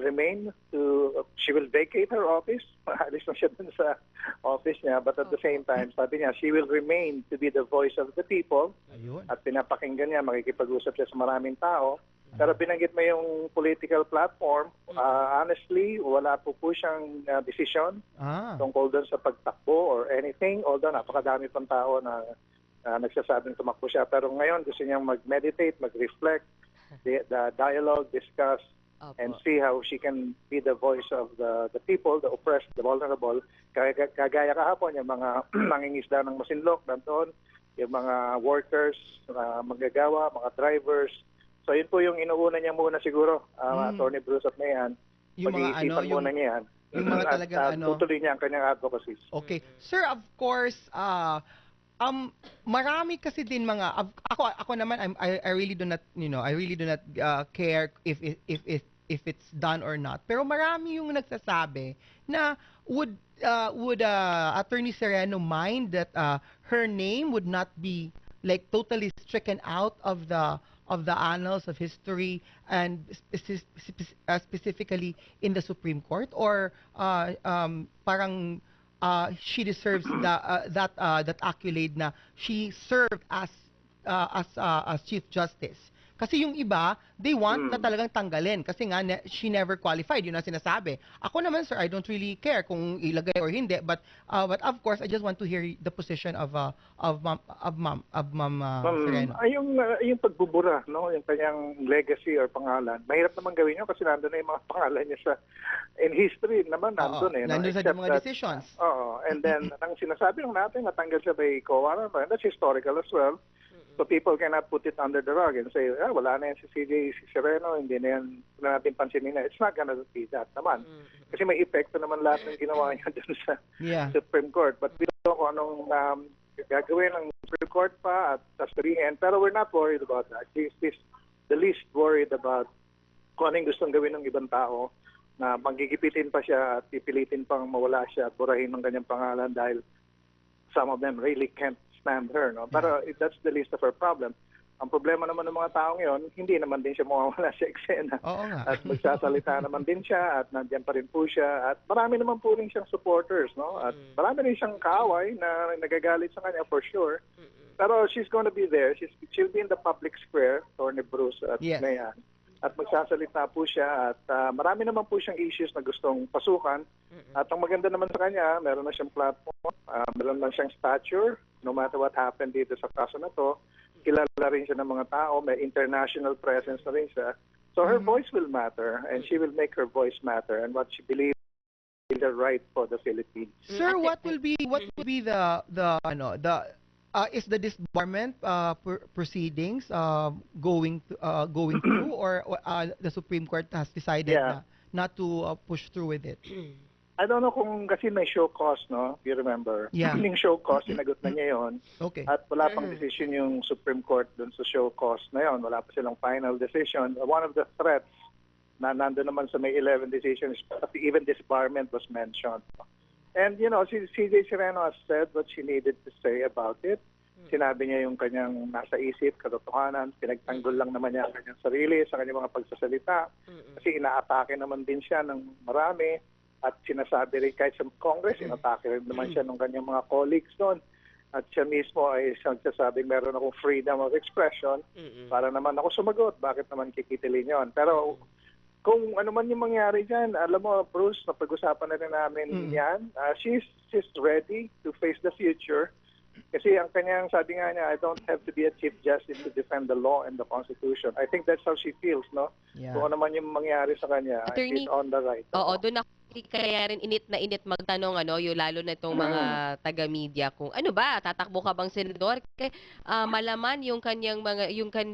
vacate her office. Alis na siya dun sa office niya. But at the same time, sabi niya, she will remain to be the voice of the people. Ayun. At pinapakinggan niya, makikipag-usap siya sa maraming tao. Pero binanggit mo yung political platform. Honestly, wala po siyang decision tungkol dun sa pagtakbo or anything. Although napakadami pang tao na nagsasabing tumakbo siya. Pero ngayon, gusto niyang mag-meditate, mag-reflect, the dialogue, discuss, and see how she can be the voice of the people, the oppressed, the vulnerable. Kagaya kahapon, yung mga mangingisda ng Masinloc, nandoon, yung mga workers, manggagawa, mga drivers. So yun po yung inuuna niya muna siguro, Attorney Bruce at Mean. Pag-iisipan muna niya yan.
Yung mga talagang
tutuloy niya ang kanyang advocacy.
Okay. Sir, of course, marami kasi din mga ako naman I really do not care if it's done or not, pero marami yung nagsasabi na would Attorney Sereno mind that her name would not be like totally stricken out of the annals of history and specifically in the Supreme Court, or parang she deserves that accolade na she served as Chief Justice. Kasi yung iba, they want na talagang tanggalin kasi nga she never qualified, yun ang sinasabi. Ako naman, sir, I don't really care kung ilagay or hindi, but of course, I just want to hear the position of Ma'am Sereno.
Yung pagbubura, no, yung kanyang legacy or pangalan, mahirap naman gawin yun kasi nandun na yung mga pangalan niya in history naman, nandun eh.
Nandun sa mga decisions.
And then, ang sinasabi lang natin, natanggal siya by COA naman, that's historical as well. So people cannot put it under the rug and say, wala na yan si CJ Sereno, hindi na yan natin pansinin na. It's not gonna be that naman. Kasi may epekto naman lahat ng ginawa niya dun sa Supreme Court. But we don't know kung anong gagawin ng Supreme Court pa at sasabihin. Pero we're not worried about that. She's the least worried about kung anong gustong gawin ng ibang tao na magigipitin pa siya at pipilitin pang mawala siya at burahin ng kanyang pangalan dahil some of them really can't stand her. No? Pero that's the least of her problem. Ang problema naman ng mga taong yon, hindi naman din siya mawawala sa eksena. At magsasalita naman din siya at nandiyan pa rin po siya at marami naman po rin siyang supporters. No? At marami rin siyang kaaway na nagagalit sa kanya for sure. Pero she's gonna be there. She'll be in the public square, Tony Bruce at Mayan. At magsasalita po siya at marami naman po siyang issues na gustong pasukan. At ang maganda naman sa kanya, meron na siyang platform, meron na siyang stature, no matter what happened dito sa kaso na to. Kilala rin siya ng mga tao, may international presence na rin siya. So her voice will matter and she will make her voice matter and what she believes is the right for the Philippines.
Sir, what will be is the disbarment proceedings going through, or the Supreme Court has decided not to push through with it?
I don't know kung kasi may show cause, no? If you remember. Yung show cause, sinagot na niya yun. At wala pang decision yung Supreme Court dun sa show cause na yun. Wala pa silang final decision. One of the threats na nandun naman sa May 11 decision is even disbarment was mentioned. And, you know, CJ Sereno has said what she needed to say about it. Sinabi niya yung kanyang nasa isip, katotohanan, pinagtanggol lang naman niya ang kanyang sarili sa kanyang mga pagsasalita. Kasi inaatake naman din siya ng marami. At sinasabi rin kahit sa Congress, inatake rin naman siya ng kanyang mga colleagues doon. At siya mismo ay sagsasabing meron akong freedom of expression para naman ako sumagot. Bakit naman kikitilin yon? Pero kung ano man yung mangyari dyan, alam mo, Bruce, napag-usapan na rin namin yan. She's ready to face the future. Kasi ang kanyang sabi nga niya, I don't have to be a Chief Justice to defend the law and the Constitution. I think that's how she feels, no? Kung ano man yung mangyari sa kanya, she's on the right.
Oo, doon ako kaya rin init na init magtanong yung lalo na itong mga taga-media kung ano ba, tatakbo ka bang senador? Malaman yung kanyang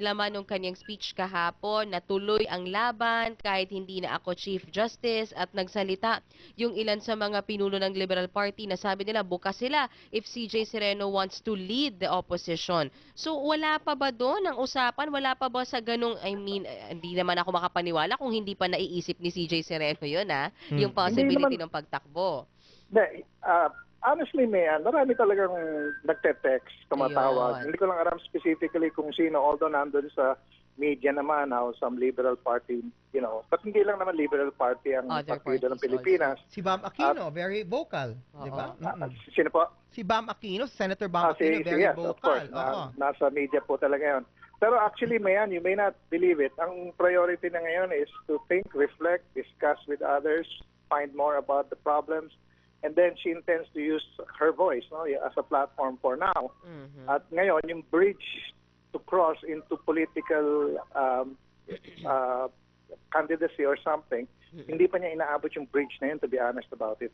laman ng kanyang speech kahapon na tuloy ang laban kahit hindi na ako Chief Justice at nagsalita yung ilan sa mga pinuno ng Liberal Party na sabi nila bukas sila if CJ Sereno wants to lead the opposition. So wala pa ba doon ang usapan? Wala pa ba sa ganung, I mean, hindi naman ako makapaniwala kung hindi pa naiisip ni CJ Sereno yun yung possibility ng pagtakbo.
Honestly, marami talagang nagte-text, tumatawag. Hindi ko lang alam specifically kung sino, although nandun sa media naman, some Liberal Party, you know. But hindi lang naman Liberal Party ang partido ng Pilipinas.
Si Bam Aquino, very vocal. Di ba?
Sino po?
Si Bam Aquino, Senator Bam Aquino, very vocal.
Nasa media po talaga yun. Pero actually, you may not believe it. Ang priority na ngayon is to think, reflect, discuss with others, find more about the problems, and then she intends to use her voice as a platform for now. At ngayon, yung bridge to cross into political candidacy or something, hindi pa niya inaabot yung bridge na yun, to be honest about it.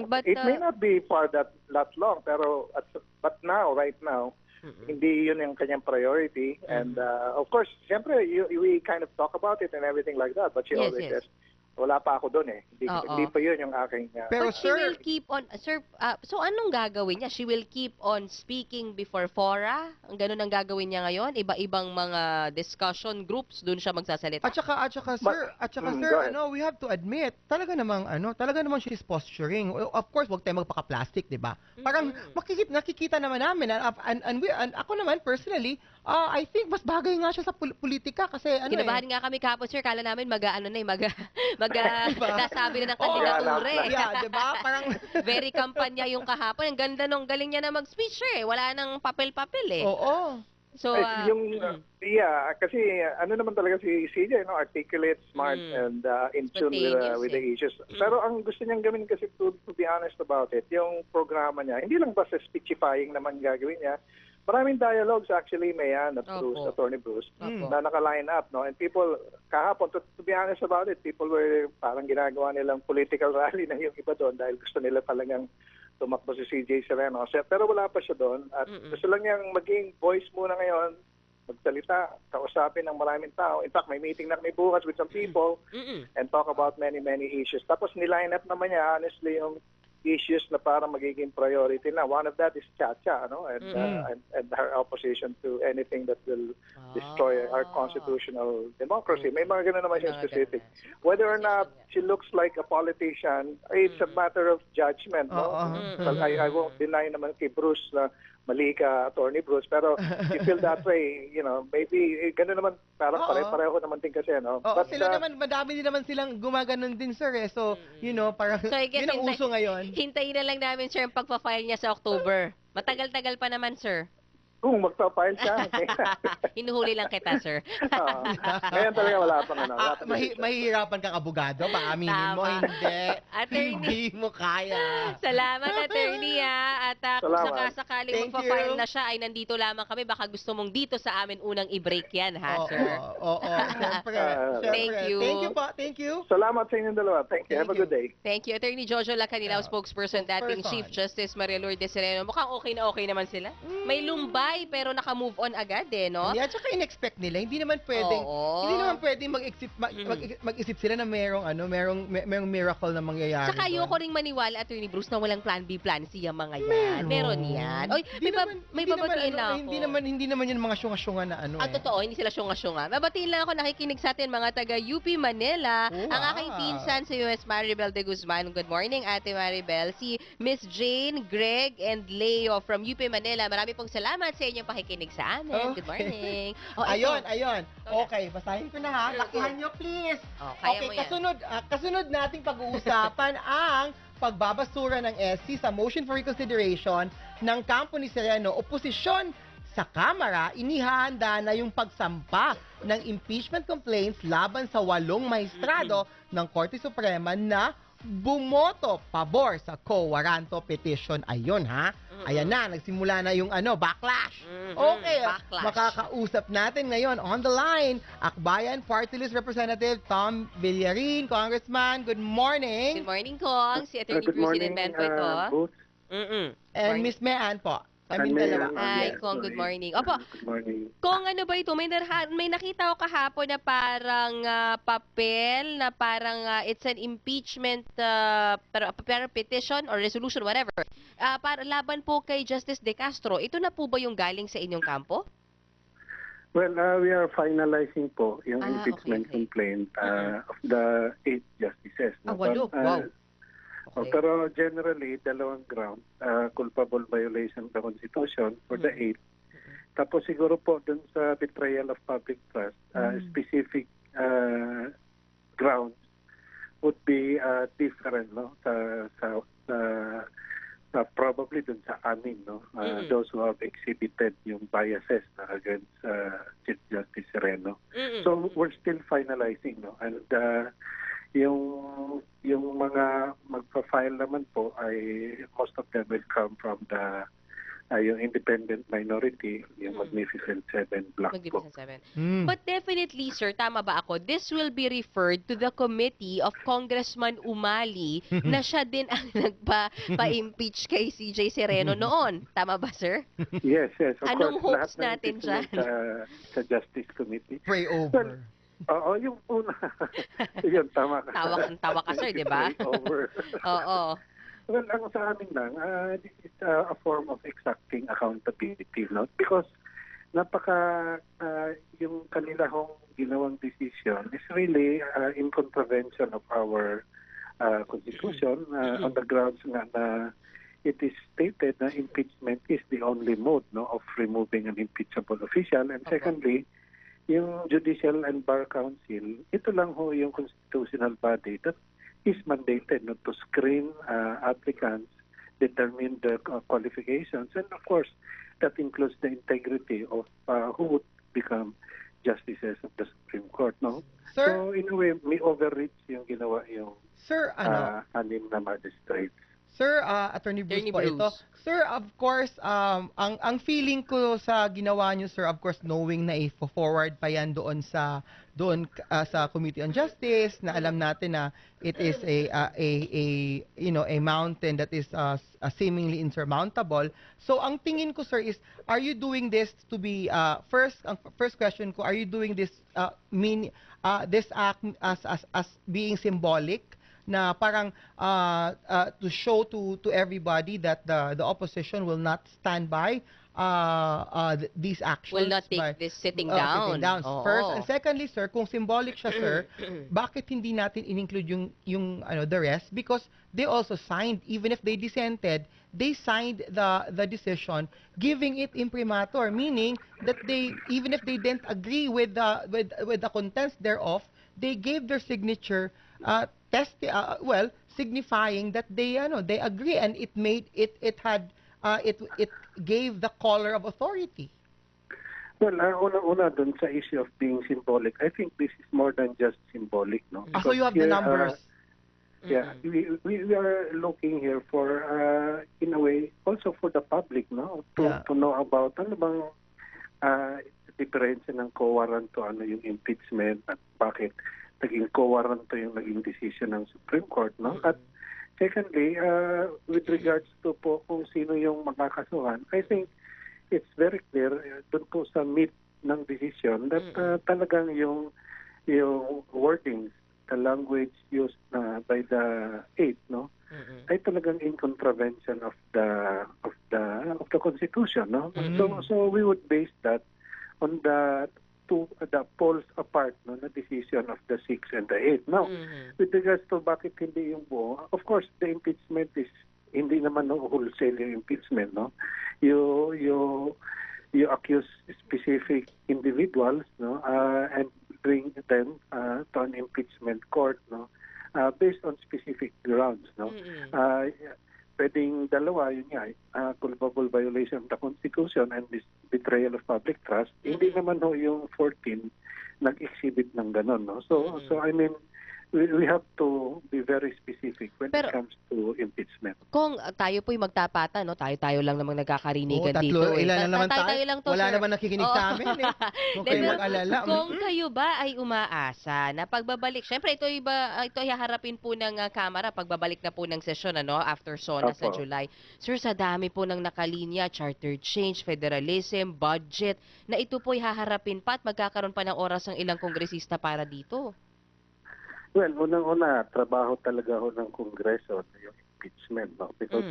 But,
it may not be for that long, pero but now, right now, hindi yun yung kanyang priority. And of course, siyempre, we kind of talk about it and everything like that, but she always says, wala pa ako doon eh. Hindi pa yun yung aking...
Pero she will keep on... Sir, so anong gagawin niya? She will keep on speaking before fora? Ang ganun ang gagawin niya ngayon? Iba-ibang mga discussion groups, doon siya magsasalita?
At saka sir, we have to admit, talaga namang she's posturing. Of course, wag tayo magpaka-plastic, di ba? Parang nakikita naman namin, and ako naman, personally, I think mas bagay nga siya sa politika kasi
Kinabahan nga kami kapon, sir, kala namin nagsasabi na ng kandidatura
diba? Parang
very kampanya yung kahapon. Ang ganda nung galing niya na mag-speech Wala nang papel-papel
Oo.
So,
kasi ano naman talaga si CJ, articulate, smart, and in tune with the issues. Pero ang gusto niyang gawin kasi, to be honest about it, yung programa niya, hindi lang basta speechifying naman gagawin niya. Maraming dialogues actually, Mayan at Bruce, Attorney Bruce, na naka-line up, no? And people, kahapon, to be honest about it, people were parang ginagawa nilang political rally na yung iba doon dahil gusto nila talagang tumakbo si CJ Sereno. Pero wala pa siya doon. At gusto lang niyang maging voice muna ngayon, magsalita, kausapin ng maraming tao. In fact, may meeting na kami bukas with some people and talk about many issues. Tapos niline up naman niya, honestly, yung issues na parang magiging priority na. One of that is Chacha, and her opposition to anything that will destroy our constitutional democracy. May mga ganun naman siya specific. Whether or not she looks like a politician, it's a matter of judgment. I won't deny naman kay Bruce na mali ka, Attorney Bruce, pero you feel that way, maybe ganun naman, parang pareho naman din kasi,
But sila naman, madami din naman silang gumaganon din, sir, eh. So, parang, yun ang uso ngayon.
Hintayin na lang namin, sir, yung pagpa-file niya sa October. Matagal-tagal pa naman, sir.
Kung magpa-file siya.
Hinuhuli lang kita, sir.
Ngayon talaga wala pang
mahihirapan kang abogado, paaminin mo, hindi mo kaya.
Salamat, attorney, At kung sakasakaling magpa-file na siya, ay nandito lamang kami. Baka gusto mong dito sa amin unang i-break yan, sir?
Oo, siyempre.
Thank you.
Thank you.
Salamat sa inyong dalawa. Thank you. Have a good day.
Thank you. Attorney Jojo Lacanilao, spokesperson, dating Chief Justice Maria Lourdes Sereno. Mukhang okay naman sila. May lumbay, pero naka-move on agad no?
Yeah, tsaka in-expect nila, hindi naman pwedeng mag-isip sila na merong miracle na mangyayari.
Tsaka ayoko ring maniwala, Attorney Bruce, na walang plan B, plan C yung mga yan. Meron yan. Oy, may babatiin lang ako.
Hindi naman yun mga syunga-syunga na
totoo, hindi sila syunga-syunga. Babatiin lang ako, nakikinig sa atin mga taga UP Manila. Ang aking pinsan sa US, Maribel de Guzman. Good morning, Ate Maribel. Si Miss Jane, Greg, and Leo from UP Manila. Marami pong salamat sa inyong pakikinig sa amin. Good morning.
Ayun. Okay, basahin ko na ha. Lakihan nyo, please.
Okay,
kasunod nating pag-uusapan ang pagbabasura ng SC sa motion for reconsideration ng kampo ni Sereno. Oposisyon sa Kamara, inihahanda na yung pagsampa ng impeachment complaints laban sa 8 maestrado ng Korte Suprema na bumoto pabor sa quo warranto petition. Ayun ha. Ayan na, nagsimula na yung backlash. Okay, makakausap natin ngayon on the line, Akbayan Party List Representative Tom Villarin, Congressman. Good morning.
Good morning, Kong. Si Attorney Bruce Dinenben po ito.
And Miss Mean po.
Hi, Kong. Good morning. Opo.
Good morning.
Kong, ano ba ito? May nakita ko kahapon na parang papel na parang it's an impeachment petition or resolution, whatever. Para laban po kay Justice De Castro. Ito na po ba yung galing sa inyong kampo?
Well, we are finalizing po yung impeachment complaint of the 8 justices.
Wow.
Okay. Pero generally, 2 ground, culpable violation of the Constitution for the 8. Tapos siguro po dun sa betrayal of public trust, specific grounds would be different, probably dun sa amin, those who have exhibited yung biases against Chief Justice Sereno. So we're still finalizing, and yung mga magpa-file naman po ay most of them will come from the yung independent minority, yung Magnificent Seven block po.
But definitely, sir, tama ba ako? This will be referred to the committee of Congressman Umali na siya din ang nagpa-impeach kay CJ Sereno noon. Tama ba, sir?
Yes. Of
Anong
course,
hopes natin dyan?
Sa Justice Committee.
Pray over.
Oo, yung una. Yun, tama ka.
Tawa ka, sir, di ba? Oo.
Well, ang sa amin lang, this is a form of exacting accountability, because yung kanila hong ginawang decision is really in contravention of our Constitution on the grounds nga na it is stated na impeachment is the only mode of removing an impeachable official. And secondly, yung Judicial and Bar Council, ito lang ho yung constitutional body that is mandated to screen applicants, determine the qualifications, and of course, that includes the integrity of who would become justices of the Supreme Court, no?
Sir?
So, in a way, may overreach yung ginawa yung
Sir,
anim na magistrates.
Sir, Attorney Bruce po ito. Sir, of course, ang feeling ko sa ginawa niyo, sir, of course, knowing na i-forward pa yan doon sa Committee on Justice, na alam natin na it is a mountain that is seemingly insurmountable. So, ang tingin ko, sir, is are you doing this to be first question ko, are you doing this this act as being symbolic, na parang to show to everybody that the opposition will not stand by these actions,
will not take this sitting down.
First, and secondly, sir, kung symbolic siya, sir, bakit hindi natin in-include yung the rest? Because they also signed, even if they dissented, they signed the decision giving it imprimatur, meaning that they, even if they didn't agree with the contents thereof, they gave their signature, signifying that they agree, and it gave the color of authority.
Well, una dun sa issue of being symbolic, I think this is more than just symbolic, no?
So you have the numbers.
Yeah, we are looking here for, in a way, also for the public, no? To know about ano bang diferensya ng co-warrant to yung impeachment, at bakit naging co-warrant to yung naging decision ng Supreme Court, no? At secondly, with regards to po kung sino yung makakasuhan, I think it's very clear dun po sa mid ng decision that talagang yung wordings, the language used by the 8, no? Ay talagang in contravention of the Constitution, no? So we would base that on the polls apart, no, na decision of the 6 and the 8. Now, with regards to bakit hindi yung buo, of course, the impeachment is hindi naman wholesale yung impeachment, no? You accuse specific individuals, no, and bring them to an impeachment court, no, based on specific grounds, no. Pwedeng dalawa, yun nga, culpable violation of the Constitution and this betrayal of public trust. Hindi naman yung 14 nag-exhibit ng ganon, no? So I mean, we have to be very specific when it comes to impeachment.
Kung tayo po'y magtapatan, no? Tayo lang namang nagkakarinigan dito.
Ilan na naman tayo?
Lang to,
wala
sir.
naman nakikinig sa amin. Kung kayo mag-alala.
Kung kayo ba ay umaasa na pagbabalik, syempre ito ay haharapin po ng Kamara pagbabalik na po ng sesyon, after SONA sa July. Sir, sa dami po ng nakalinya, charter change, federalism, budget, na ito po'y haharapin pa at magkakaroon pa ng oras ang ilang kongresista para dito.
Well, unang-una, trabaho talaga ho ng Kongreso yung impeachment, no? Because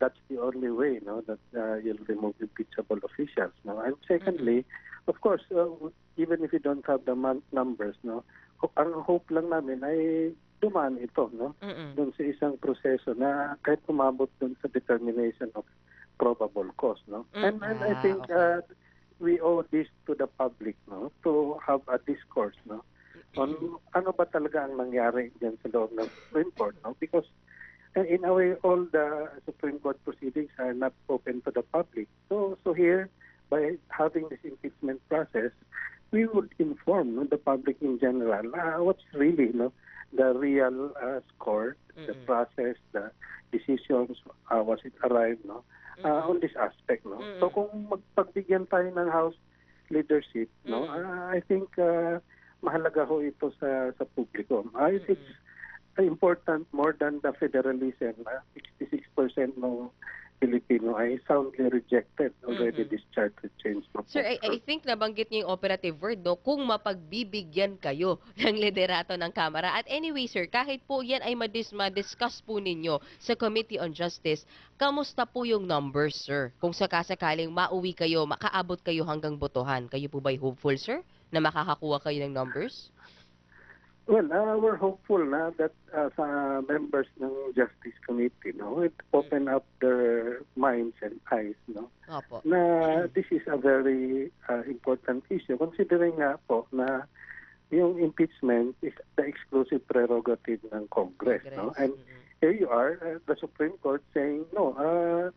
that's the only way, no, that you'll remove impeachable officials, no? And secondly, of course, even if you don't have the numbers, no, ang hope lang namin ay dumaan ito, no? Doon sa isang proseso na kahit umabot doon sa determination of probable cause, no? And I think we owe this to the public, no, to have a discourse, no, on ano ba talaga ang nangyari dyan sa loob ng Supreme Court, no? Because in a way, all the Supreme Court proceedings are not open to the public. So here, by having this impeachment process, we would inform the public in general what's really, the real score, the process, the decisions, was it arrived, on this aspect, no? So kung magpagbigyan tayo ng House leadership, no, I think mahalaga ho ito sa publiko. It's important more than the federalism. 66% ng Pilipino ay soundly rejected already this charter change.
Sir, I think nabanggit niyo yung operative word, no? Kung mapagbibigyan kayo ng liderato ng Kamara. At anyway, sir, kahit po yan ay ma-discuss po ninyo sa Committee on Justice, kamusta po yung numbers, sir? Kung sakasakaling mauwi kayo, makaabot kayo hanggang botohan, kayo po ba'y hopeful, sir, na makakakuha kayo ng numbers?
Well, we're hopeful na that sa members ng Justice Committee, it open up their minds and eyes, na this is a very important issue. Considering nga po na yung impeachment is the exclusive prerogative ng Congress, no? And here you are, the Supreme Court saying, no,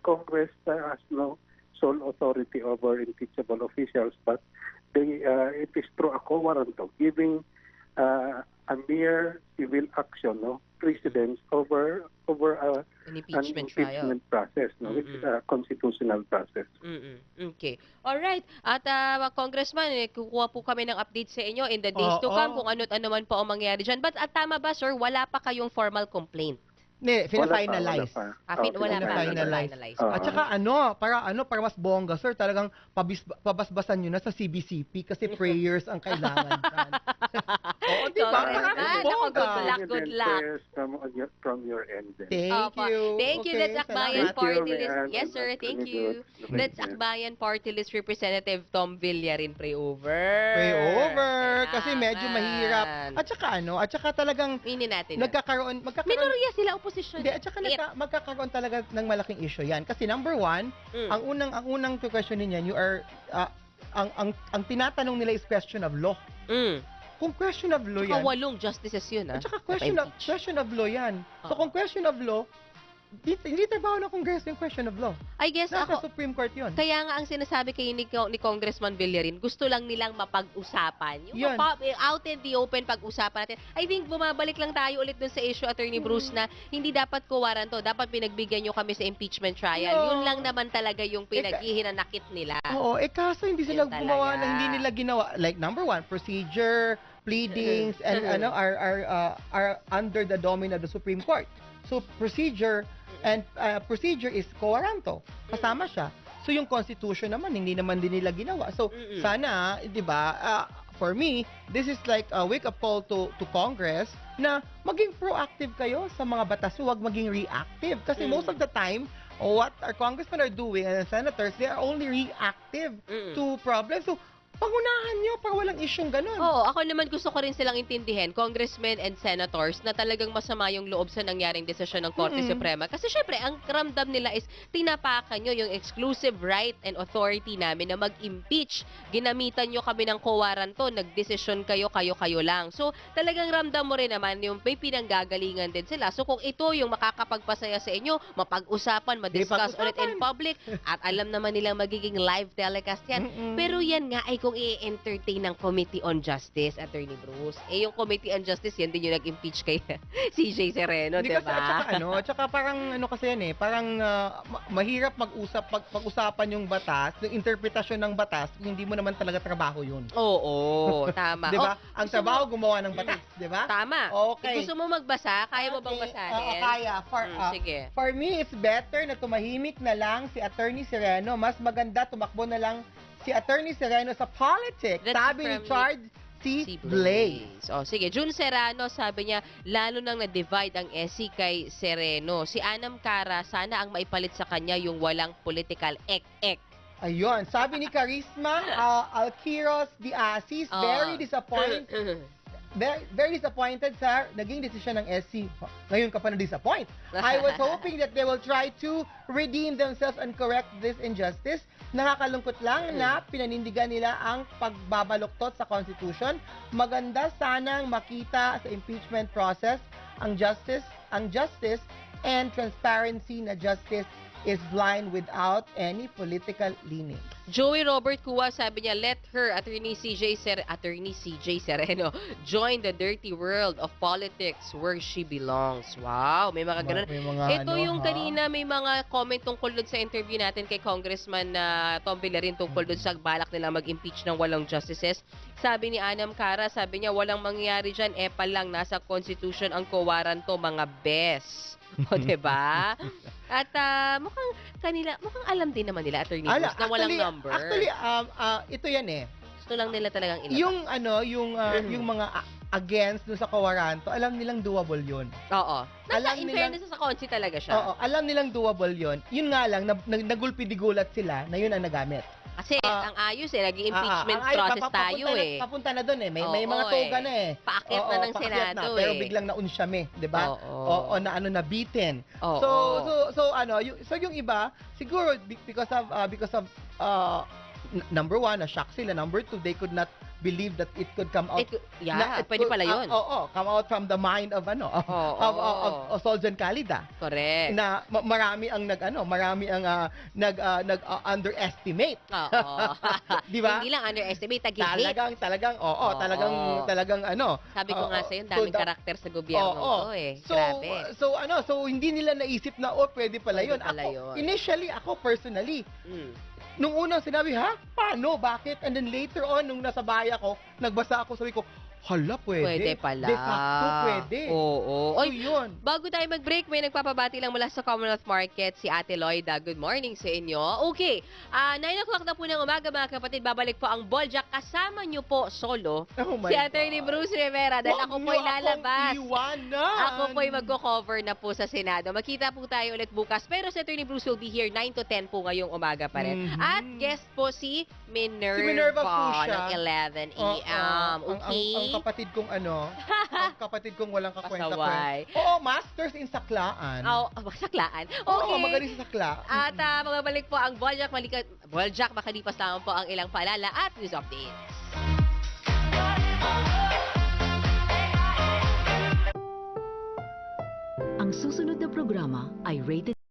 Congress has no sole authority over impeachable officials, but it is through a quo warranto, giving a mere civil action, precedence over
an impeachment trial.
Process, which is a constitutional process.
Okay. All right. At Congressman, kukuha po kami ng update sa inyo in the days to come kung ano't ano man po ang mangyari dyan. But tama ba, sir, wala pa kayong formal complaint?
Hindi, fina-finalize.
Wala pa.
At saka para mas bongga, sir, talagang pabasbasan nyo na sa CBCP kasi prayers ang kailangan. Oo, di ba?
Good luck.
From your end.
Thank you.
Thank you. That's Akbayan Party List. Yes, sir. Thank you. That's Akbayan Party List Representative Tom Villarin. Pray over.
Pray over. Kasi medyo mahirap. At saka talagang magkakaroon.
Minorya sila oposisyon.
Hindi, at saka magkakaroon talaga ng malaking issue yan. Kasi number one, ang unang question niyan, you are, ang tinatanong nila is question of law. Kung question of law yan.
Saka 8 justices yun,
At saka question of law yan. So kung question of law, hindi trabaho ng Kongreso yung question of law.
I guess
Nasa Supreme Court yun.
Kaya nga ang sinasabi kay ni Congressman Villarin, gusto lang nilang mapag-usapan. Yung out in the open pag-usapan natin. I think bumabalik lang tayo ulit dun sa issue, Attorney Bruce, na hindi dapat kuwaran to. Dapat pinagbigyan nyo kami sa impeachment trial. Yun lang naman talaga yung pinaghihinanakit nila.
Oo, kaso hindi sila gumawa na hindi nila ginawa. Like number one, procedure, pleadings, and are under the domain of the Supreme Court. So procedure is quo warranto. Kasama siya. So yung Constitution naman, hindi naman din nila ginawa. So sana, di ba, for me, this is like a wake-up call to Congress na maging proactive kayo sa mga batas. Huwag maging reactive. Kasi most of the time, what our congressmen are doing and senators, they are only reactive to problems. So pangunahan nyo para walang isyong ganun.
Oo, ako naman gusto ko rin silang intindihin, congressmen and senators, na talagang masama yung loob sa nangyaring desisyon ng Korte Suprema. Kasi syempre, ang ramdam nila is tinapakan nyo yung exclusive right and authority namin na mag-impeach. Ginamitan nyo kami ng kuwaranto, nagdesisyon kayo lang. So, talagang ramdam mo rin naman yung may pinanggagalingan din sila. So, kung ito yung makakapagpasaya sa inyo, mapag-usapan, madiscuss ulit in public, at alam naman nilang magiging live telecast yan. Pero yan nga ay kung i-entertain ng Committee on Justice, Attorney Bruce. Yung Committee on Justice, yan din yung nag-impeach kay CJ Sereno, diba?
Tsaka parang kasi yan parang mahirap pag-usapan yung batas, yung interpretasyon ng batas, kung hindi mo naman talaga trabaho yun.
Oo, tama.
Diba? Ang trabaho gumawa ng batas, diba?
Tama.
Okay.
Gusto mo magbasa? Kaya mo bang basahin?
Kaya.
Sige.
For me, it's better na tumahimik na lang si Attorney Sereno. Mas maganda tumakbo na lang si Attorney Sereno sa politics. Sabi ni Charles C. Blaze.
Sige. June Serrano, sabi niya, lalo nang na-divide ang SC kay Sereno. Si Anam Cara, sana ang maipalit sa kanya yung walang political ek-ek.
Ayun. Sabi ni Charisma Alquiros de Asis, very disappointed. Very disappointed sa naging desisyon ng SC. Ngayon ka pa na-disappoint. I was hoping that they will try to redeem themselves and correct this injustice. Nakakalungkot lang na pinanindigan nila ang pagbabaluktot sa Constitution. Maganda sanang makita sa impeachment process ang justice and transparency na justice is blind without any political leaning.
Joey Robert Cua, sabi niya, let her, Attorney CJ Sereno, join the dirty world of politics where she belongs. Wow, may mga ganun. Ito yung kanina, may mga comment tungkol doon sa interview natin kay Congressman Tom Villarin tungkol doon sa balak nila mag-impeach ng walang justices. Sabi ni Anam Cara, sabi niya, walang mangyayari dyan, pa lang, nasa Constitution ang kuwaranto, mga bes. O, diba? At mukhang alam din naman nila, Attorney Bruce, na walang number.
Actually, ito yan
Gusto lang nila talagang ilabas.
Yung mga against dun sa kuwaranto, alam nilang doable yun.
Oo. In fairness sa konsi talaga siya.
Oo, alam nilang doable yun. Yun nga lang, nagulpi-digulat sila na yun ang nagamit.
Kasi ang ayos naging impeachment process tayo
Papunta na doon May mga toga na
Paakit na ng Senado
pero biglang naunsyame, 'di ba? O nabitin. So yung iba siguro because of number one, na-shock sila. Number two, they could not believe that it could come out.
Pwede pala yun.
Come out from the mind of of Soljan Calida.
Correct.
Na marami ang underestimate. Di ba?
Hindi lang underestimate, tag-hit.
Talagang
Sabi ko nga sa'yo, daming karakter sa gobyerno to Grabe.
So hindi nila naisip na pwede pala yun. Initially, ako personally, nung unang sinabi, paano? Bakit? And then later on, nung nasa bahay ako, nagbasa ako, sabi ko, hala, pwede.
Pwede pala.
De facto, pwede.
Oo.
So, yun.
Bago tayo mag-break, may nagpapabati lang mula sa Commonwealth Market, si Ate Loida. Good morning sa inyo. Okay, 9 o'clock na po ng umaga, mga kapatid. Babalik po ang Boljak. Kasama nyo po solo si Attorney Bruce Rivera. Dahil ako po'y lalabas. Ako po'y magko-cover na po sa Senado. Magkita po tayo ulit bukas. Pero si Attorney Bruce will be here 9 to 10 po ngayong umaga pa rin. At guest po si Minerva
po siya.
ng 11 a.m. Okay?
Ang kapatid kong ang kapatid kong walang kakwenta.
Pasaway.
Oo, masters in saklaan.
Saklaan. Okay.
Oo, magaling sa sakla.
At magbabalik po ang Boljak. Boljak, makalipas lamang po ang ilang paalala at news updates.
Ang susunod na programa ay rated